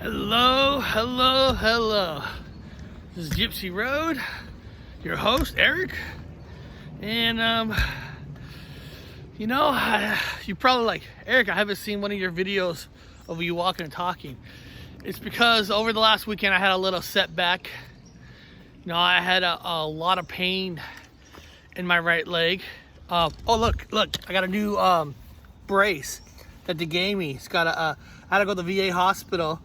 Hello, hello, hello. This is Gypsy Road, your host, Eric. And, you're probably like, Eric, I haven't seen one of your videos of you walking and talking. It's because over the last weekend I had a little setback. I had a lot of pain in my right leg. Oh, look, I got a new brace that they gave me. It's got I had to go to the VA hospital,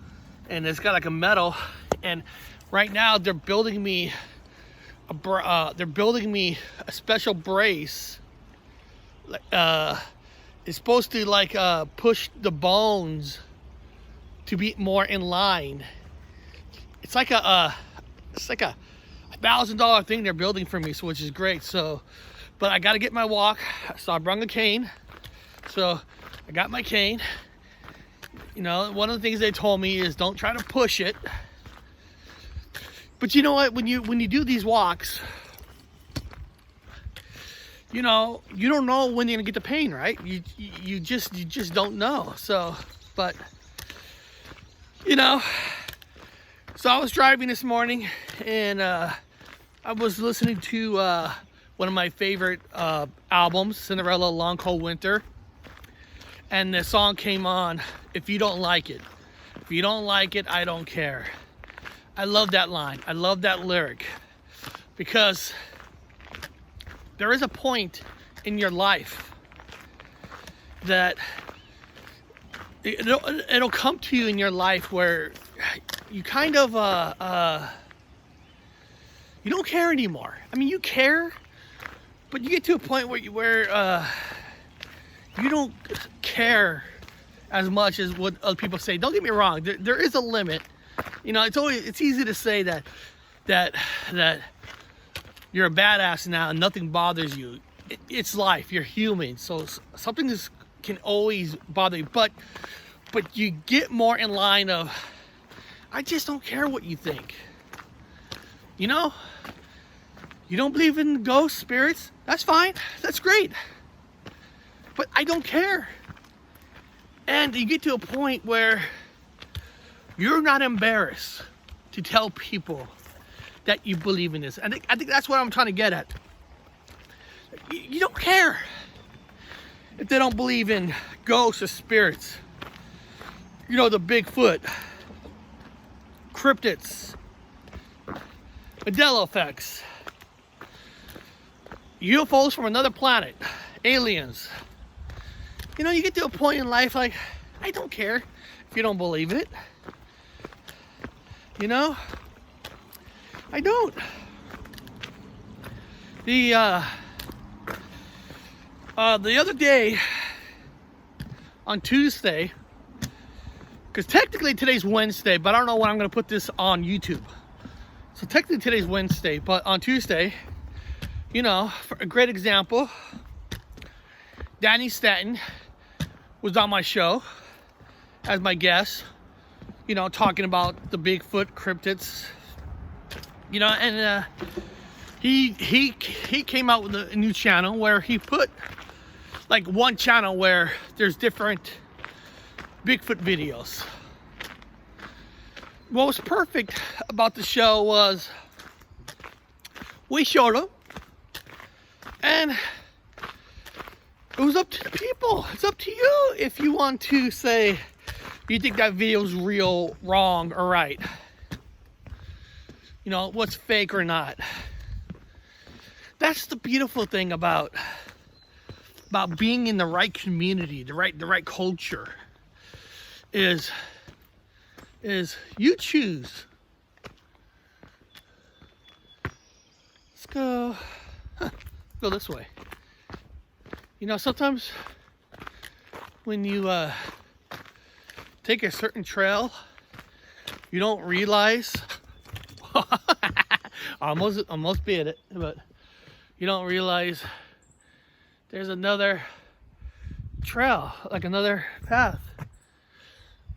and it's got like a metal, and right now they're building me a special brace. It's supposed to push the bones to be more in line. It's like a $1,000 thing they're building for me, so which is great. So, but I got to get my walk, so I brought a cane. So I got my cane. One of the things they told me is don't try to push it. But you know what? When you do these walks, you don't know when you're gonna get the pain, right? You just don't know. So, but so I was driving this morning, and I was listening to one of my favorite albums, Cinderella, Long Cold Winter. And the song came on, If You Don't Like It. If you don't like it, I don't care. I love that line. I love that lyric. Because there is a point in your life that it'll come to you in your life where you kind of, you don't care anymore. I mean, you care, but you get to a point where you don't care as much as what other people say. Don't get me wrong. There is a limit. It's easy to say that you're a badass now and nothing bothers you. It's life. You're human, so something can always bother you. But you get more in line of, I just don't care what you think. You don't believe in ghosts, spirits. That's fine. That's great. But I don't care. And you get to a point where you're not embarrassed to tell people that you believe in this. I think that's what I'm trying to get at. You don't care if they don't believe in ghosts or spirits. The Bigfoot, cryptids, Mandela effects, UFOs from another planet, aliens. You get to a point in life like, I don't care if you don't believe it. I don't. The other day, on Tuesday, because technically today's Wednesday, but I don't know when I'm going to put this on YouTube. So technically today's Wednesday, but on Tuesday, for a great example, Danny Stanton was on my show as my guest, talking about the Bigfoot, cryptids, and he came out with a new channel where he put one channel where there's different Bigfoot videos. What was perfect about the show was we showed them, and it was up to the people. It's up to you if you want to say you think that video's real, wrong, or right. What's fake or not. That's the beautiful thing about being in the right community, the right culture, is you choose. Let's go. Go this way. Sometimes when you take a certain trail, you don't realize. almost beat it, but you don't realize there's another trail, like another path.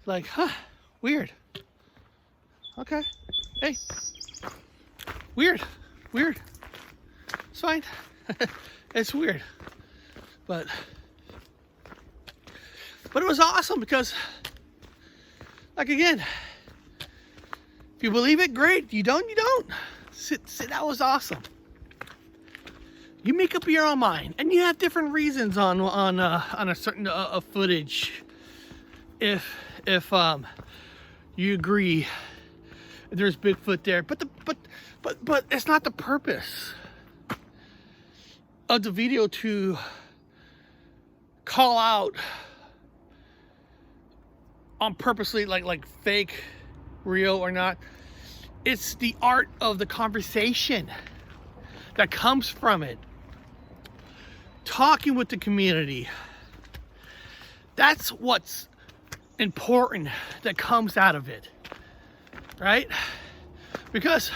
Like, weird. Okay, hey, weird. It's fine. It's weird. But it was awesome because, again, You believe it? Great. You don't? You don't. Sit, that was awesome. You make up your own mind, and you have different reasons on a certain footage. If you agree there's Bigfoot there, but it's not the purpose of the video to call out on purposely like fake, real or not. It's the art of the conversation that comes from it. Talking with the community. That's what's important that comes out of it, right? Because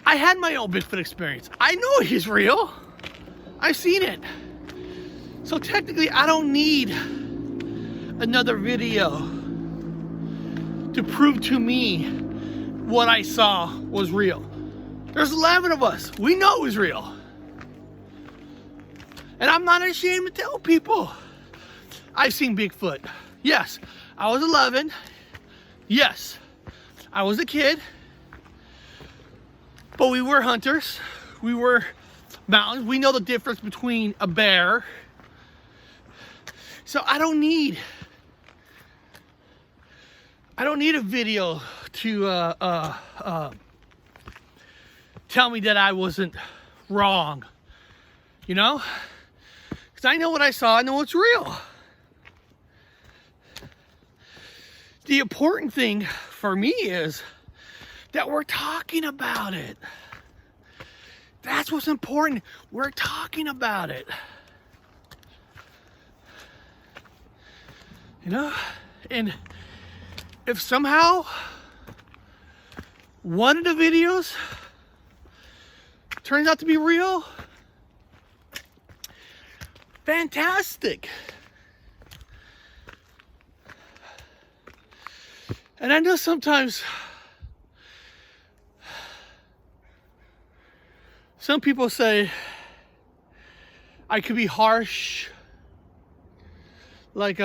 I had my own Bigfoot experience. I know he's real. I've seen it. So technically I don't need another video to prove to me what I saw was real. There's 11 of us. We know it was real. And I'm not ashamed to tell people I've seen Bigfoot. Yes, I was 11. Yes, I was a kid. But we were hunters. We were mountains. We know the difference between a bear. So I don't need a video to tell me that I wasn't wrong. You know? Because I know what I saw. I know it's real. The important thing for me is that we're talking about it. That's what's important. We're talking about it. You know? And if somehow one of the videos turns out to be real, fantastic. And I know sometimes some people say I could be harsh, like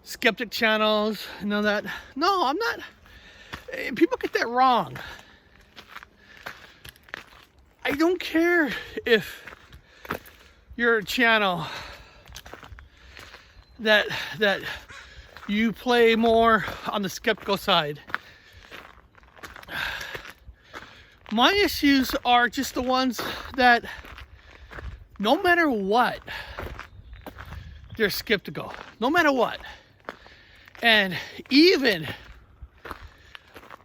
skeptic channels and all that. No, I'm not. People get that wrong. I don't care if you're a channel that you play more on the skeptical side. My issues are just the ones that no matter what, they're skeptical. No matter what. And even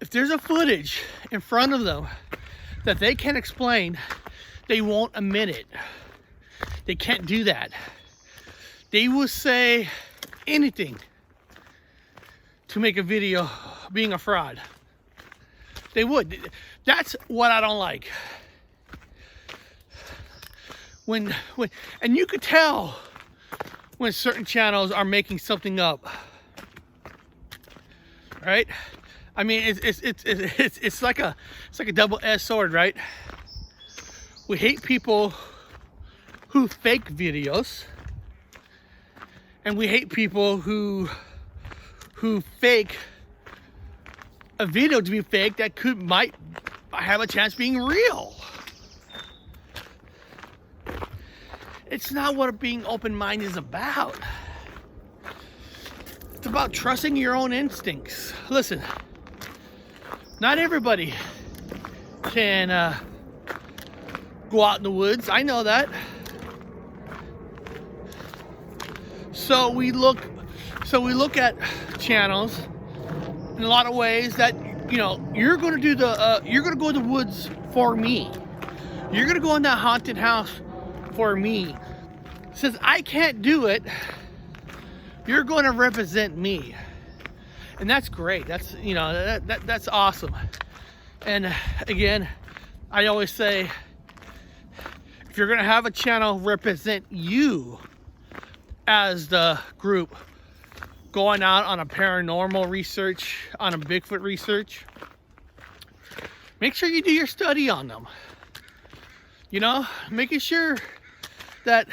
if there's a footage in front of them that they can't explain, they won't admit it. They can't do that. They will say anything to make a video being a fraud. They would. That's what I don't like. When and you could tell when certain channels are making something up, right? I mean, it's like a double-edged sword, right? We hate people who fake videos, and we hate people who fake a video to be fake that might have a chance being real. It's not what being open-minded is about. It's about trusting your own instincts. Listen, not everybody can go out in the woods. I know that. So we look at channels in a lot of ways that, you know, you're going to go in the woods for me. You're going to go in that haunted house for me. Since I can't do it, you're going to represent me. And that's great. That's, you know, that's awesome. And again, I always say, if you're going to have a channel represent you as the group going out on a paranormal research, on a Bigfoot research, make sure you do your study on them. You know, making sure that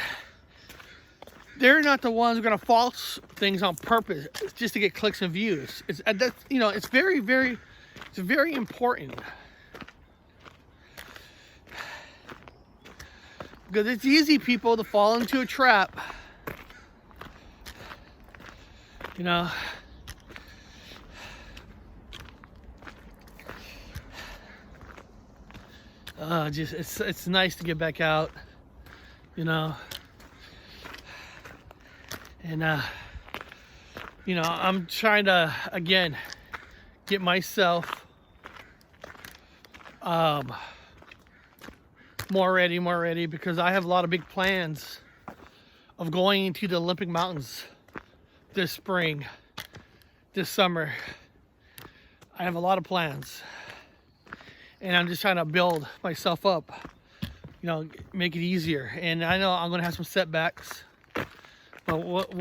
they're not the ones who are going to false things on purpose just to get clicks and views. It's that's, you know, it's very important, because it's easy, people, to fall into a trap. You know, just it's nice to get back out, you know. And you know, I'm trying to again get myself more ready, because I have a lot of big plans of going into the Olympic Mountains this spring, this summer. I have a lot of plans, and I'm just trying to build myself up, you know, make it easier. And I know I'm gonna have some setbacks, but what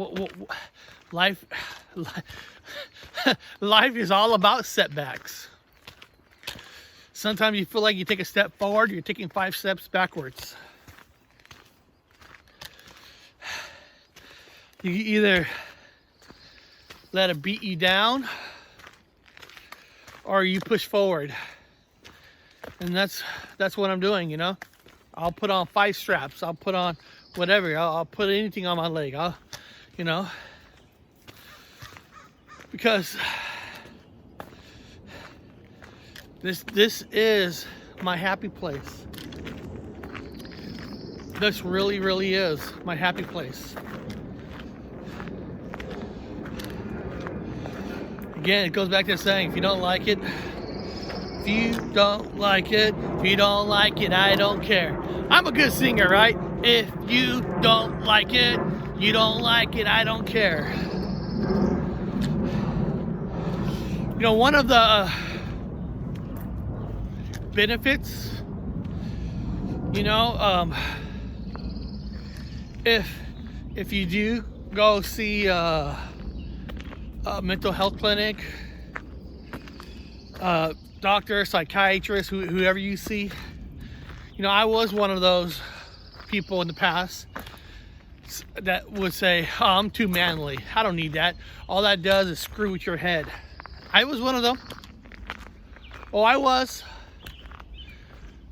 life is all about setbacks. Sometimes you feel like you take a step forward, you're taking 5 steps backwards. You either let it beat you down, or you push forward. And that's what I'm doing, you know. I'll put on 5 straps, I'll put on whatever, I'll put anything on my leg, you know, because this is my happy place. This really is my happy place. Again, it goes back to the saying, if you don't like it, if you don't like it, I don't care. I'm a good singer, right? If you don't like it, I don't care. You know, one of the benefits, you know, if you do go see a mental health clinic, doctor, psychiatrist, whoever you see, you know, I was one of those people in the past that would say, oh, I'm too manly, I don't need that, all that does is screw with your head. I was one of them. Oh, I was.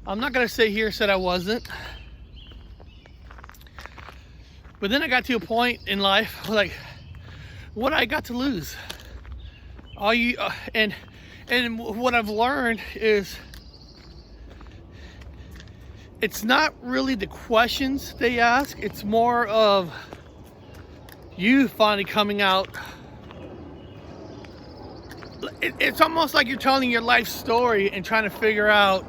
I'm not gonna sit here and say I wasn't, but then I got to a point in life like, what I got to lose? All you and what I've learned is, it's not really the questions they ask, it's more of you finally coming out. It's almost like you're telling your life story and trying to figure out,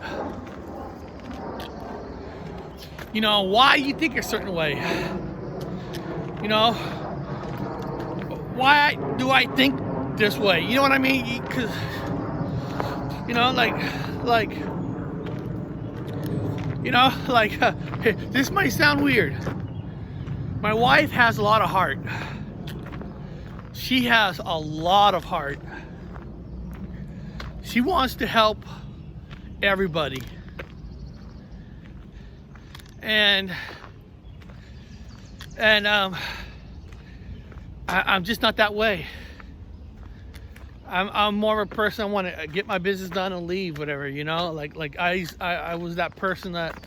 you know, why you think a certain way. You know, why do I think this way? You know what I mean? Because, you know, this might sound weird. My wife has a lot of heart. She has a lot of heart. She wants to help everybody. And I'm just not that way. I'm more of a person, I want to get my business done and leave, whatever, you know. Like I was that person that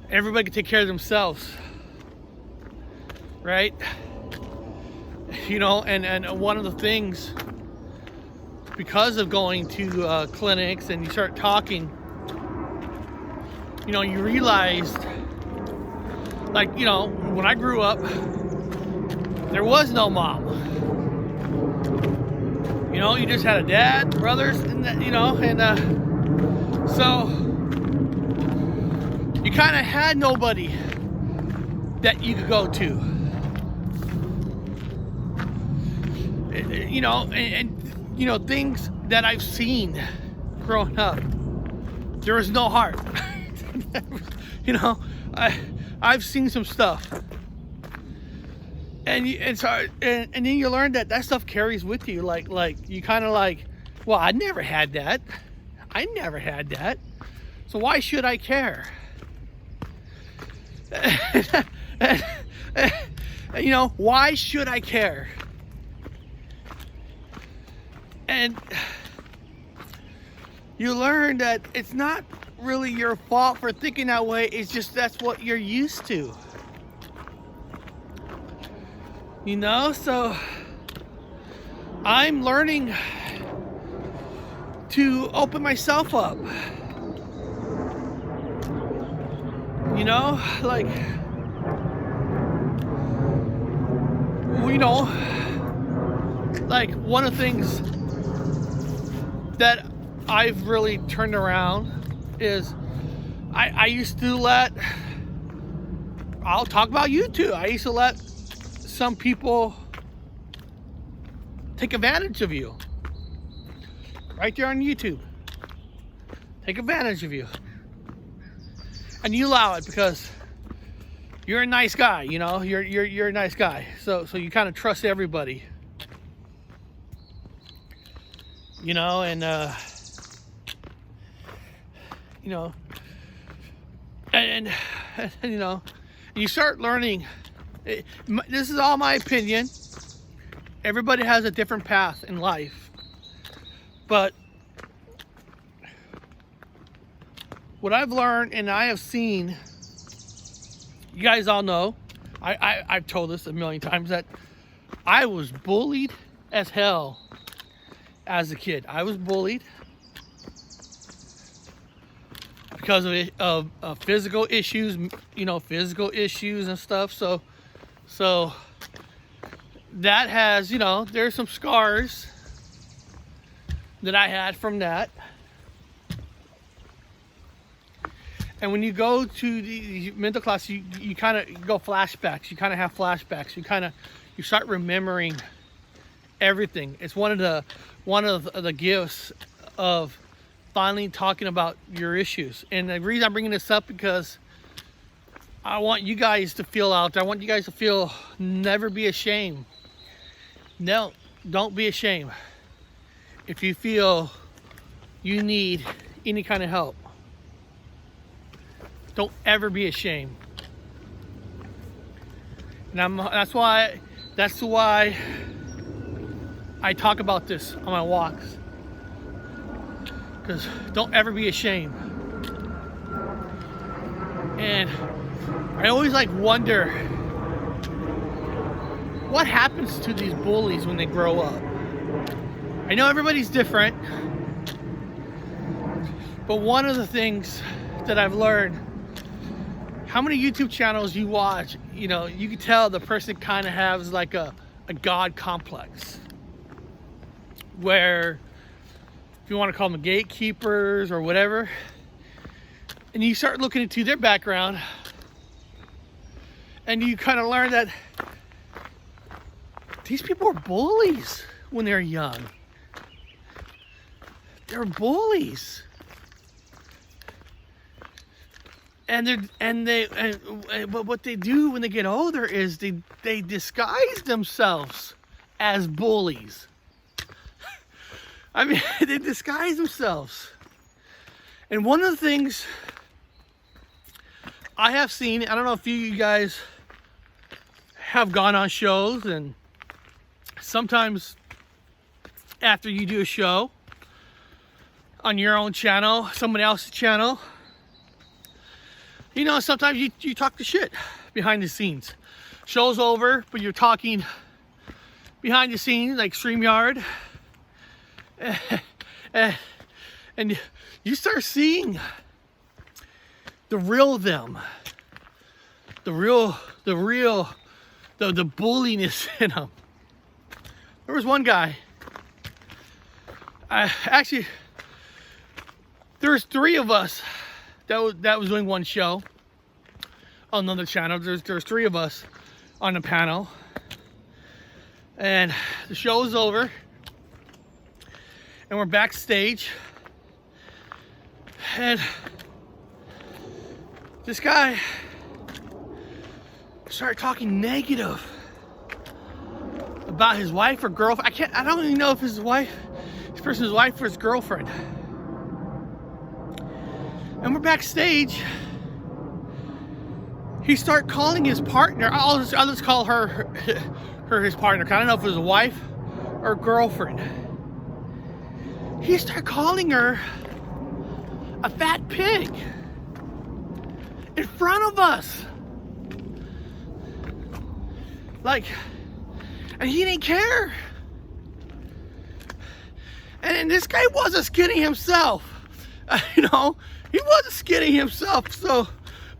everybody can take care of themselves, right? You know, and one of the things, because of going to clinics and you start talking, you know, you realized, like, you know, when I grew up, there was no mom. You know, you just had a dad, brothers, and that, you know, and so you kind of had nobody that you could go to. You know, and you know, things that I've seen growing up, there was no heart. You know, I've seen some stuff, and then you learn that stuff carries with you. Like you kind of like, well, I never had that. So why should I care? You know, why should I care? And you learn that it's not really your fault for thinking that way. It's just that's what you're used to. You know, so I'm learning to open myself up. You know, like, you know, like one of the things that I've really turned around is I used to I'll talk about you too. I used to let some people take advantage of you. Right there on YouTube. Take advantage of you. And you allow it because you're a nice guy, you know, you're a nice guy. So you kind of trust everybody. You know, and you know, and you know, you start learning. This is all my opinion. Everybody has a different path in life, but what I've learned and I have seen, you guys all know, I've told this a million times, that I was bullied as hell as a kid. I was bullied because of physical issues, you know, physical issues and stuff. So that has, you know, there's some scars that I had from that. And when you go to the mental class, you kind of go flashbacks. You kind of have flashbacks. You start remembering everything. It's one of the gifts of finally talking about your issues. And the reason I'm bringing this up because I want you guys to feel out there. I want you guys to feel, never be ashamed. No, don't be ashamed. If you feel you need any kind of help, don't ever be ashamed. And that's why I talk about this on my walks. Because don't ever be ashamed. And I always wonder what happens to these bullies when they grow up. I know everybody's different, but one of the things that I've learned, how many YouTube channels you watch, you know, you can tell the person kind of has like a God complex, where, if you want to call them gatekeepers or whatever, and you start looking into their background, and you kind of learn that these people were bullies when they're young. They're bullies. And what they do when they get older is they disguise themselves as bullies. I mean, they disguise themselves. And one of the things I have seen, I don't know if you guys have gone on shows, and sometimes after you do a show on your own channel, somebody else's channel, you know, sometimes you talk the shit behind the scenes. Show's over, but you're talking behind the scenes, like StreamYard. And you start seeing the real them. The bulliness in them. There was one guy. Actually, there's three of us that was doing one show on another channel. There's three of us on the panel, and the show is over, and we're backstage, and this guy started talking negative about his wife or girlfriend. I don't even know if his person's wife or his girlfriend. And we're backstage, he started calling his partner. I'll just call her his partner. I don't know if it was a wife or girlfriend. He started calling her a fat pig in front of us. Like, and he didn't care. And this guy wasn't skinny himself. You know, he wasn't skinny himself. So,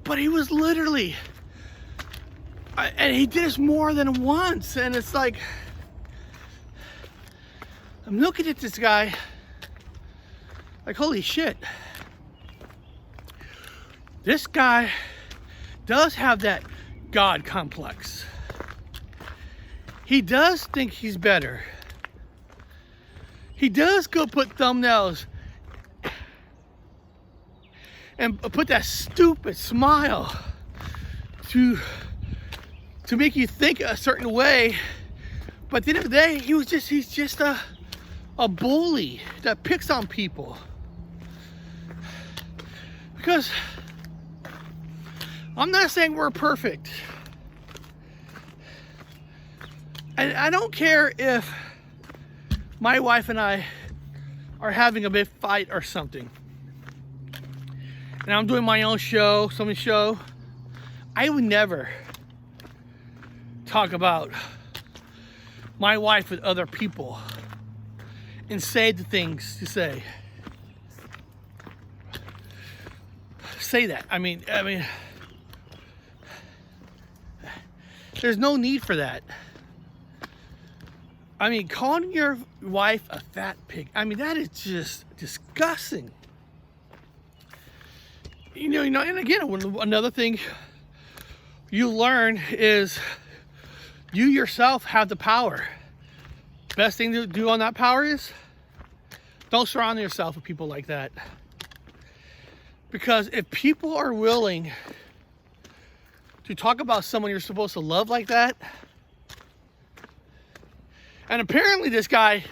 but he was literally, and he did this more than once. And it's like, I'm looking at this guy like, holy shit. This guy does have that God complex. He does think he's better. He does go put thumbnails and put that stupid smile to make you think a certain way. But at the end of the day, he's just a bully that picks on people. Because I'm not saying we're perfect. And I don't care if my wife and I are having a big fight or something, and I'm doing my own show, someone's show, I would never talk about my wife with other people and say the things to say. Say that. I mean, there's no need for that. I mean, calling your wife a fat pig, I mean, that is just disgusting. You know, and again, another thing you learn is you yourself have the power. Best thing to do on that power is don't surround yourself with people like that. Because if people are willing to talk about someone you're supposed to love like that, and apparently this guy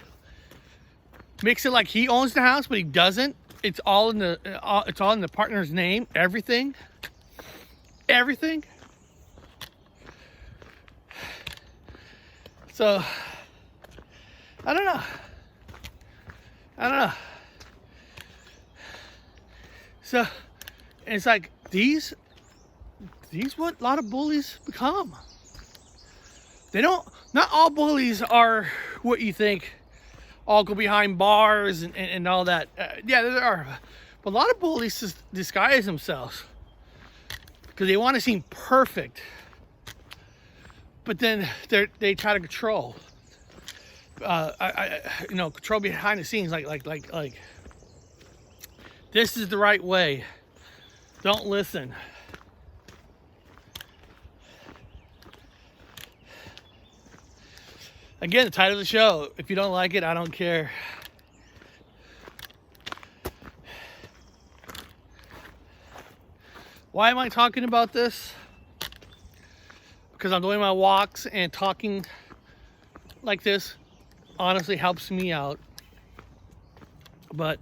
makes it like he owns the house, but he doesn't. It's all in the partner's name. Everything. So I don't know. So it's like these what a lot of bullies become. Not all bullies are what you think, all go behind bars and all that. Yeah, there are. But a lot of bullies just disguise themselves because they want to seem perfect. But then they try to control. Control behind the scenes, like this is the right way. Don't listen. Again, the title of the show, if you don't like it, I don't care. Why am I talking about this? Because I'm doing my walks and talking like this honestly helps me out. But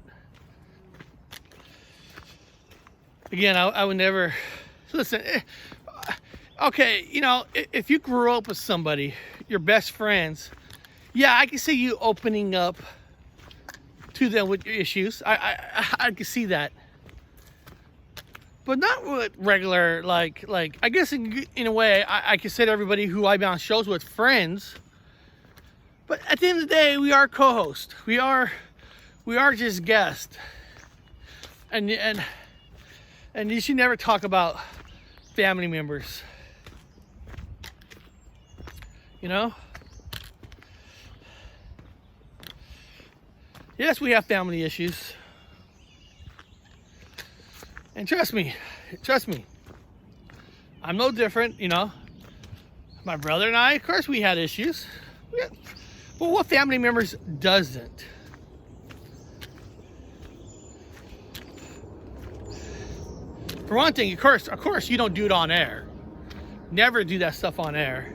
again, I would never listen. Okay, you know, if you grew up with somebody, your best friends, yeah, I can see you opening up to them with your issues. I can see that, but not with regular like. I guess in a way, I consider everybody who I've been on shows with friends. But at the end of the day, we are co-hosts. We are just guests, and you should never talk about family members. You know? Yes, we have family issues. And trust me, I'm no different, you know. My brother and I, of course, we had issues. Well, what family members doesn't? For one thing, of course, you don't do it on air. Never do that stuff on air.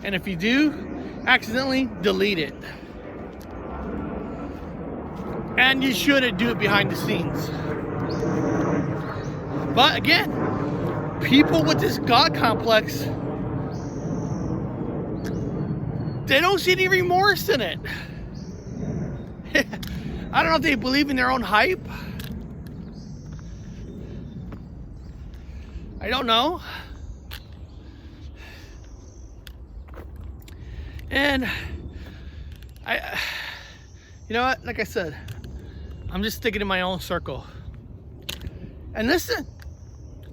And if you do, accidentally delete it. And you shouldn't do it behind the scenes. But again, people with this God complex, they don't see any remorse in it. I don't know if they believe in their own hype. I don't know. And you know what? Like I said, I'm just sticking in my own circle. And listen,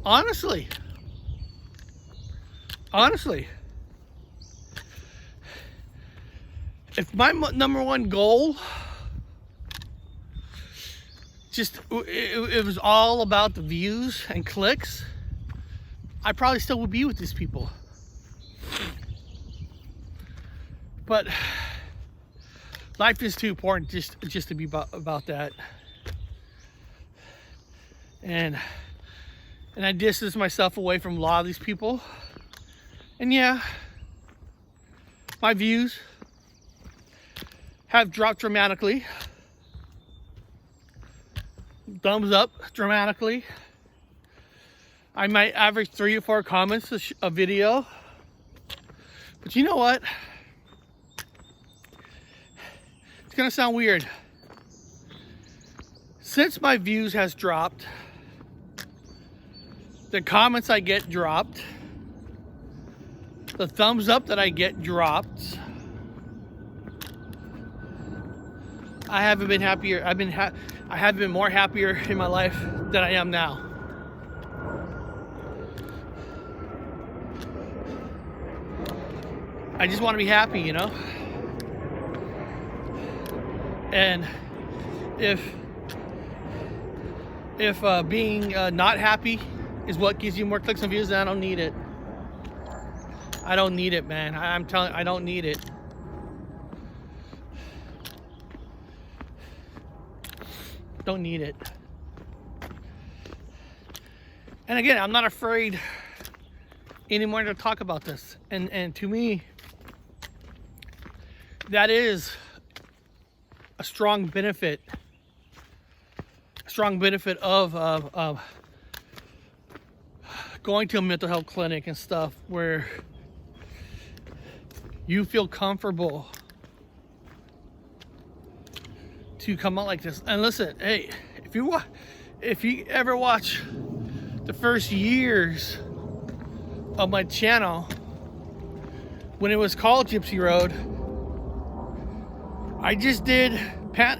honestly, if my number one goal just it was all about the views and clicks, I probably still would be with these people. But life is too important just to be about that. And I distance myself away from a lot of these people. And yeah, my views have dropped dramatically. Thumbs up dramatically. I might average 3 or 4 comments a video. But you know what? It's gonna sound weird. Since my views has dropped, the comments I get dropped, the thumbs up that I get dropped, I haven't been happier. I have been more happier in my life than I am now. I just want to be happy, you know? And if being not happy is what gives you more clicks and views, then I don't need it. I don't need it, man. I'm telling you, I don't need it. Don't need it. And again, I'm not afraid anymore to talk about this. And to me, that is a strong benefit. A strong benefit of going to a mental health clinic and stuff, where you feel comfortable to come out like this. And listen, hey, if you ever watch the first years of my channel, when it was called Gypsy Road, I just did,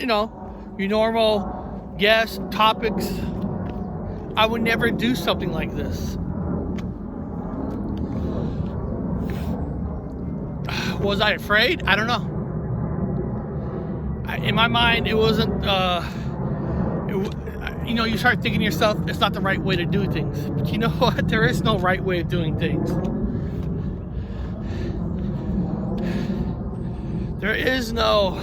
you know, your normal guest topics. I would never do something like this. Was I afraid? I don't know. In my mind, it wasn't, you know, you start thinking to yourself, it's not the right way to do things. But you know what? There is no right way of doing things. There is no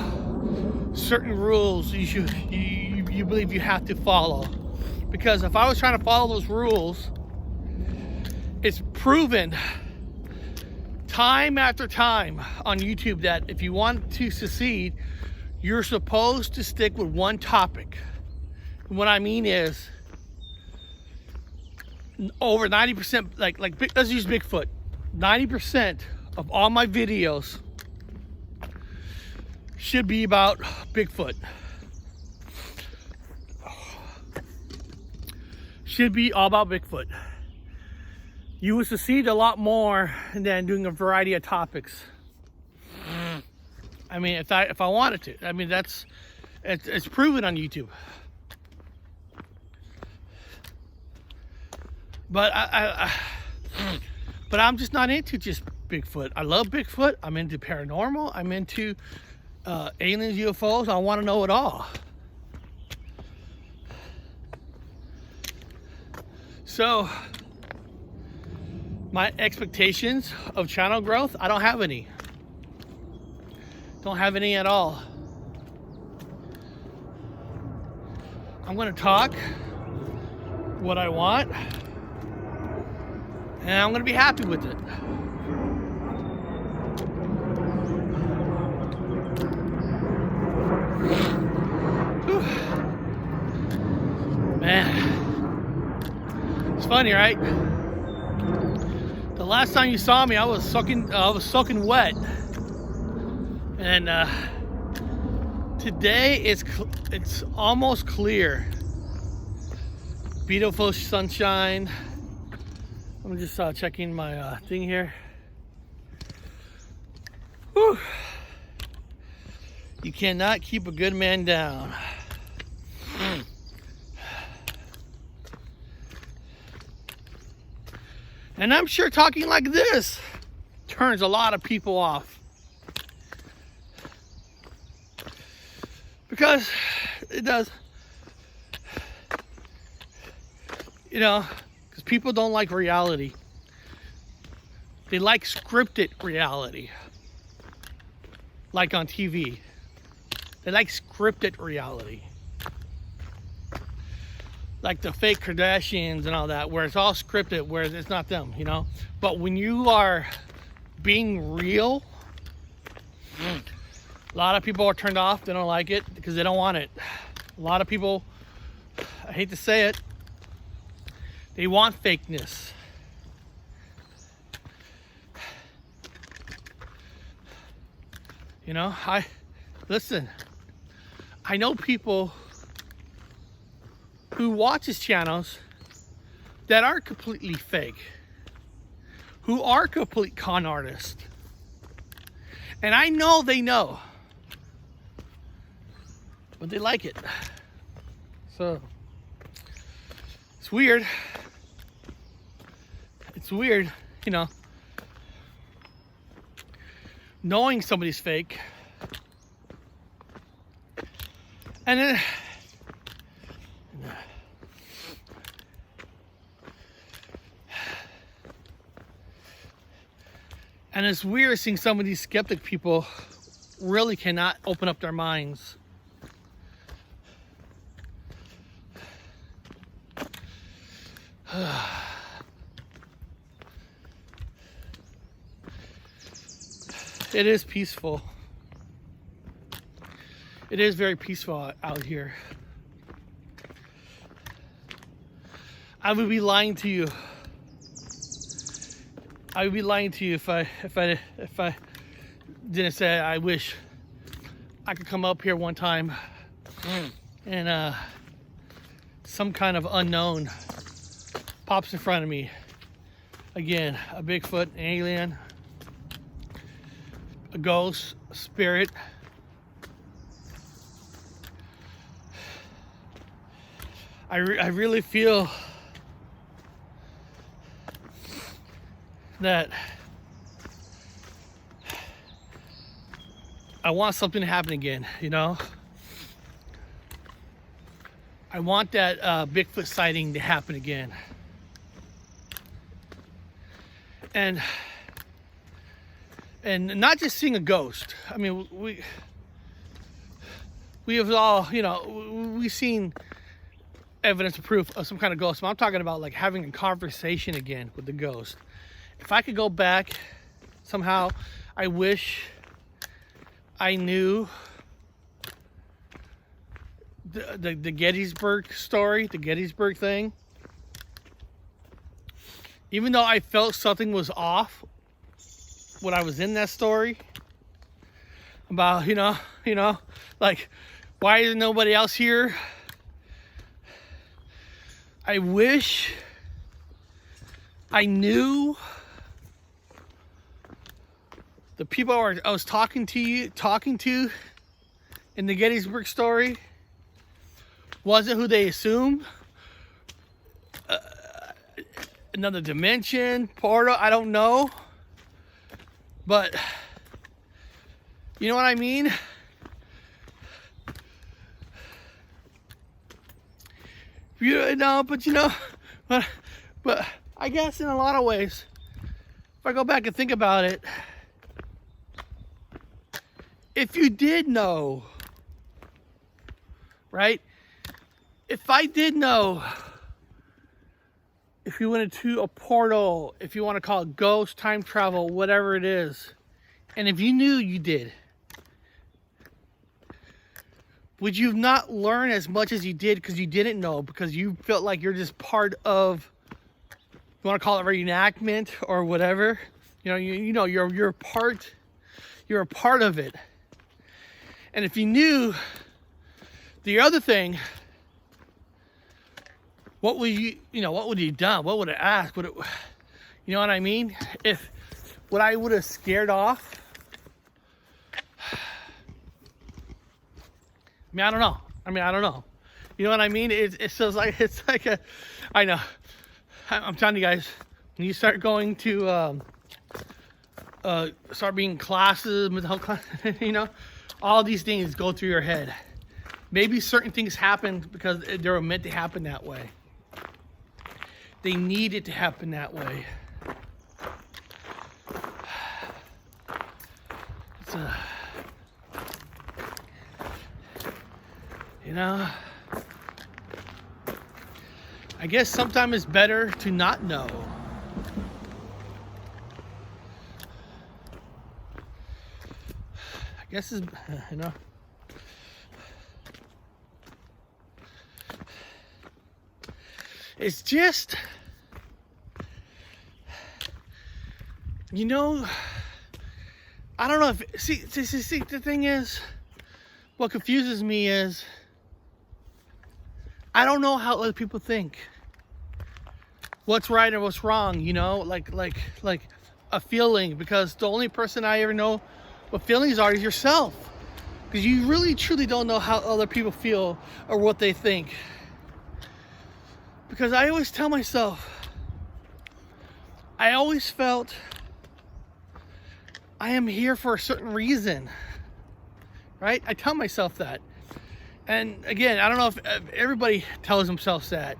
certain rules you believe you have to follow. Because if I was trying to follow those rules, it's proven time after time on YouTube that if you want to succeed, you're supposed to stick with one topic. And what I mean is, over 90%, like let's use Bigfoot. 90% of all my videos should be about Bigfoot. Should be all about Bigfoot. You would succeed a lot more than doing a variety of topics. I mean, if I wanted to. I mean, it's proven on YouTube. But but I'm just not into just Bigfoot. I love Bigfoot. I'm into paranormal. I'm into aliens, UFOs. I want to know it all. So my expectations of channel growth, I don't have any. Don't have any at all. I'm gonna talk what I want, and I'm gonna be happy with it. Whew. Man, It's funny, right? The last time you saw me, I was soaking wet, and today it's almost clear. Beautiful sunshine. I'm just checking my thing here. Whew. You cannot keep a good man down. And I'm sure talking like this turns a lot of people off. Because it does. You know, because people don't like reality. They like scripted reality. Like on TV. They like scripted reality. Like the fake Kardashians and all that, where it's all scripted, where it's not them, you know? But when you are being real, a lot of people are turned off. They don't like it because they don't want it. A lot of people, I hate to say it, they want fakeness. You know, listen, I know people who watch his channels that are completely fake, who are complete con artists. And I know they know, but they like it. So, it's weird. It's weird, you know, knowing somebody's fake. And then, and it's weird seeing some of these skeptic people really cannot open up their minds. It is peaceful. It is very peaceful out here. I would be lying to you. I would be lying to you if I didn't say I wish I could come up here one time and some kind of unknown pops in front of me. Again, a Bigfoot, an alien, a ghost, a spirit. I really feel that I want something to happen again, you know? I want that Bigfoot sighting to happen again. And not just seeing a ghost. I mean, we have all, you know, we've seen evidence of proof of some kind of ghost. But I'm talking about like having a conversation again with the ghost. If I could go back somehow, I wish I knew the Gettysburg story, the Gettysburg thing. Even though I felt something was off when I was in that story, about, you know, like, why is nobody else here? I wish I knew the people I was talking to in the Gettysburg story wasn't who they assumed. Another dimension, portal, I don't know. But, you know what I mean? You know, but you know, but I guess in a lot of ways, if I go back and think about it, if you did know, right? If I did know, if you went into a portal, if you want to call it ghost, time travel, whatever it is, and if you knew you did, would you not learn as much as you did because you didn't know, because you felt like you're just part of you want to call it reenactment or whatever, you're a part of it. And if you knew the other thing, what would you have done? What would it ask? You know what I mean? What I would have scared off. I don't know. You know what I mean? It's just like, I know. I'm telling you guys, when you start going to, start being classes, mental health classes, all these things go through your head. Maybe certain things happen because they were meant to happen that way. They need it to happen that way. It's I guess sometimes it's better to not know. I guess it's, it's just, I don't know if, see, the thing is, what confuses me is, I don't know how other people think. What's right or what's wrong, like a feeling, because the only person I ever know what feelings are is yourself. Because you really truly don't know how other people feel or what they think. Because I always tell myself, I always felt I am here for a certain reason, right? I tell myself that. And again, I don't know if everybody tells themselves that.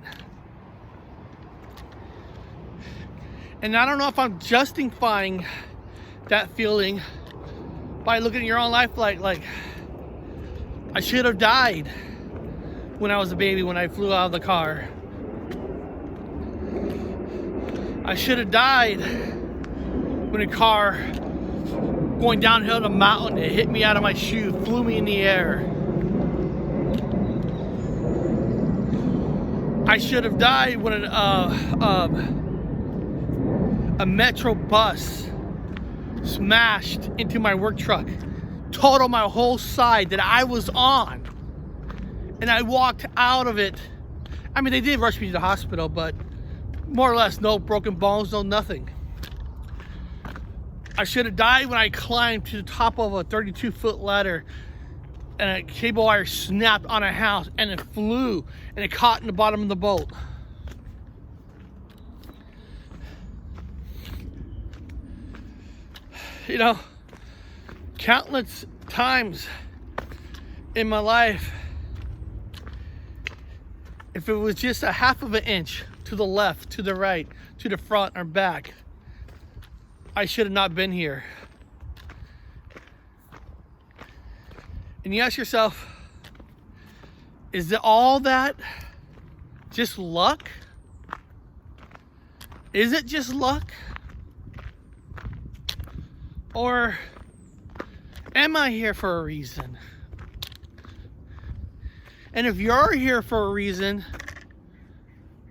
And I don't know if I'm justifying that feeling by looking at your own life like I should have died when I was a baby, when I flew out of the car. I should have died when a car going downhill the mountain, it hit me out of my shoe, flew me in the air. I should have died when a metro bus smashed into my work truck, totaled my whole side that I was on, and I walked out of it. I mean, they did rush me to the hospital, but more or less no broken bones, no nothing. I should have died when I climbed to the top of a 32-foot ladder and a cable wire snapped on a house and it flew and it caught in the bottom of the boat. Countless times in my life, if it was just a half of an inch to the left, to the right, to the front or back, I should have not been here. And you ask yourself, is it all that just luck? Is it just luck? Or am I here for a reason? And if you're here for a reason,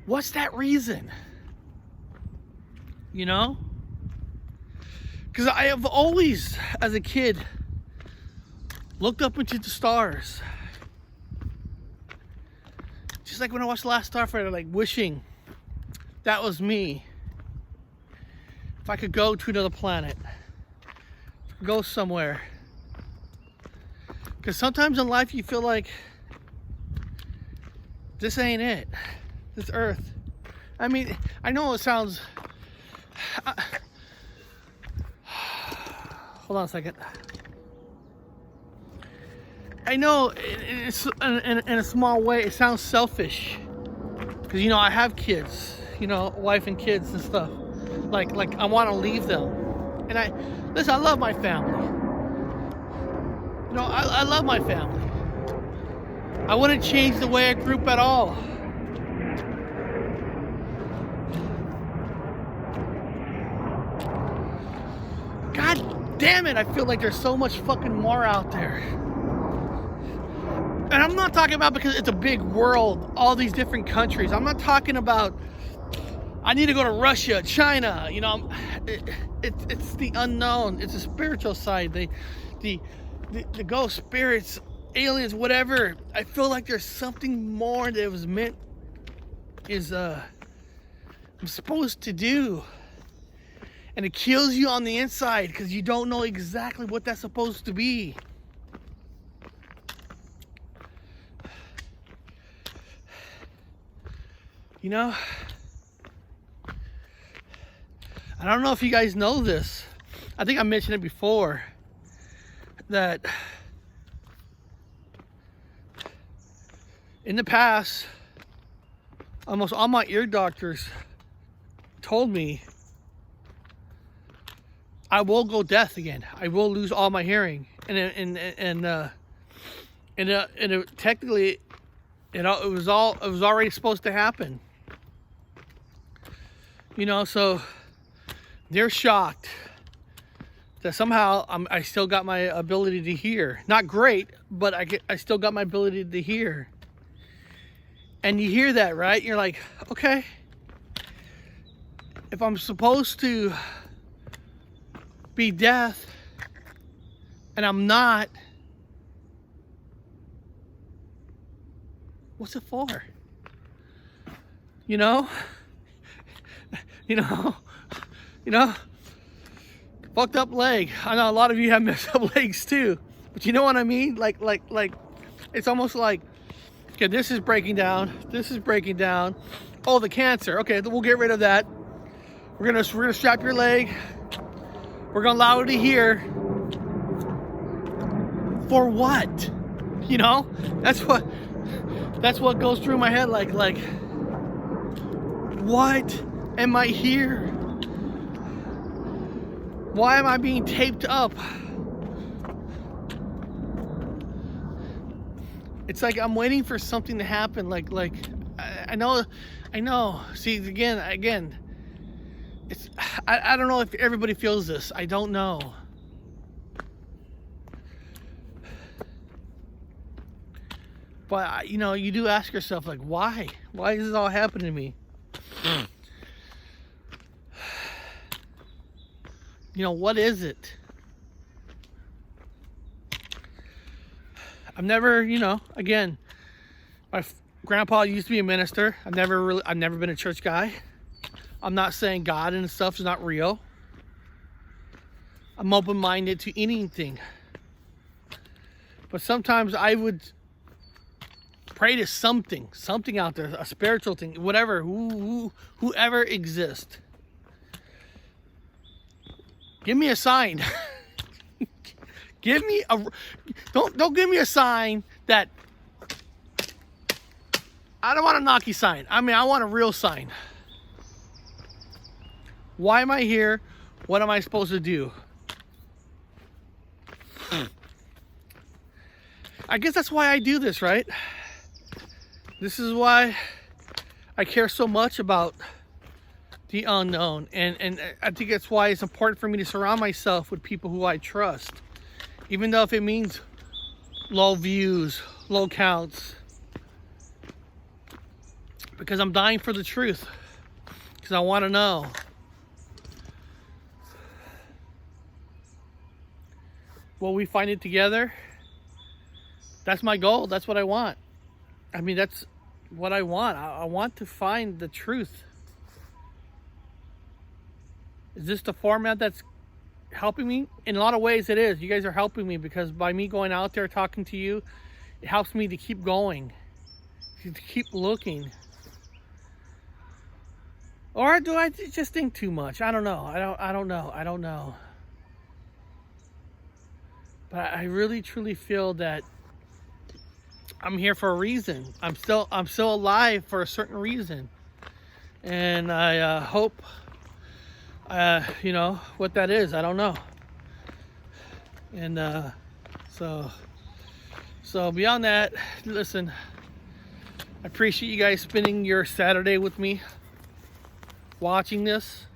what's that reason? Because I have always, as a kid, looked up into the stars. Just like when I watched Last Starfighter, like wishing that was me. If I could go to another planet, go somewhere. Because sometimes in life you feel like this ain't it. This earth. I mean, I know it sounds... hold on a second. I know in a small way it sounds selfish. Because, I have kids. Wife and kids and stuff. Like I want to leave them. And I love my family. I love my family. I wouldn't change the way I grew up at all. God damn it, I feel like there's so much fucking more out there. And I'm not talking about because it's a big world, all these different countries. I'm not talking about I need to go to Russia, China. You know, it's the unknown. It's a spiritual side. The ghost spirits, aliens, whatever. I feel like there's something more that was meant I'm supposed to do. And it kills you on the inside because you don't know exactly what that's supposed to be. You know, I don't know if you guys know this. I think I mentioned it before, that in the past, almost all my ear doctors told me I will go deaf again. I will lose all my hearing, and technically, it was already supposed to happen. You know, so they're shocked that somehow I still got my ability to hear. Not great, but I still got my ability to hear. And you hear that, right? You're like, okay, if I'm supposed to be deaf and I'm not, what's it for? You know? Fucked up leg. I know a lot of you have messed up legs too, but you know what I mean? Like, it's almost like, okay, this is breaking down. This is breaking down. Oh, the cancer. Okay, we'll get rid of that. We're gonna strap your leg. We're gonna allow it to hear. For what? You know, that's what goes through my head. Like, what am I here? Why am I being taped up? It's like I'm waiting for something to happen. Like I know. See, again, it's I don't know if everybody feels this. I don't know. But you know, you do ask yourself, like, why? Why is this all happening to me? You know, what is it? I've never, you know, again, my grandpa used to be a minister. I've never been a church guy. I'm not saying God and stuff is not real. I'm open-minded to anything. But sometimes I would pray to something out there, a spiritual thing, whatever, whoever exists. Give me a sign. Give me a, don't give me a sign that, I don't want a knocky sign. I mean, I want a real sign. Why am I here? What am I supposed to do? I guess that's why I do this, right? This is why I care so much about the unknown, and I think that's why it's important for me to surround myself with people who I trust, even though if it means low views, low counts, because I'm dying for the truth, because I want to know. Will we find it together? That's my goal. That's what I want. I mean, that's what I want. I want to find the truth. Is this the format that's helping me? In a lot of ways it is. You guys are helping me, because by me going out there talking to you, it helps me to keep going, to keep looking. Or do I just think too much? I don't know. I don't know. But I really truly feel that I'm here for a reason. I'm still alive for a certain reason. And I hope you know what that is. I don't know. And so beyond that, listen, I appreciate you guys spending your Saturday with me watching this.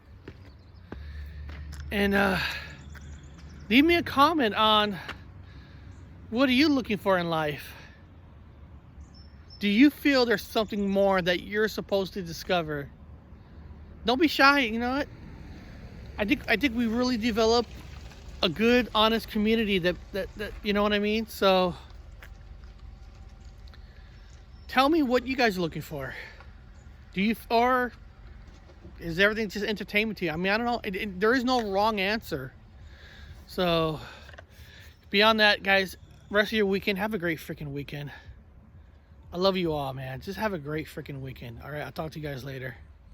And leave me a comment on, what are you looking for in life? Do you feel there's something more that you're supposed to discover? Don't be shy. You know what? I think we really develop a good, honest community that you know what I mean. So tell me what you guys are looking for. Do you, or is everything just entertainment to you? I mean, I don't know. There is no wrong answer. So beyond that, guys, rest of your weekend, have a great freaking weekend. I love you all, man. Just have a great freaking weekend. All right, I'll talk to you guys later.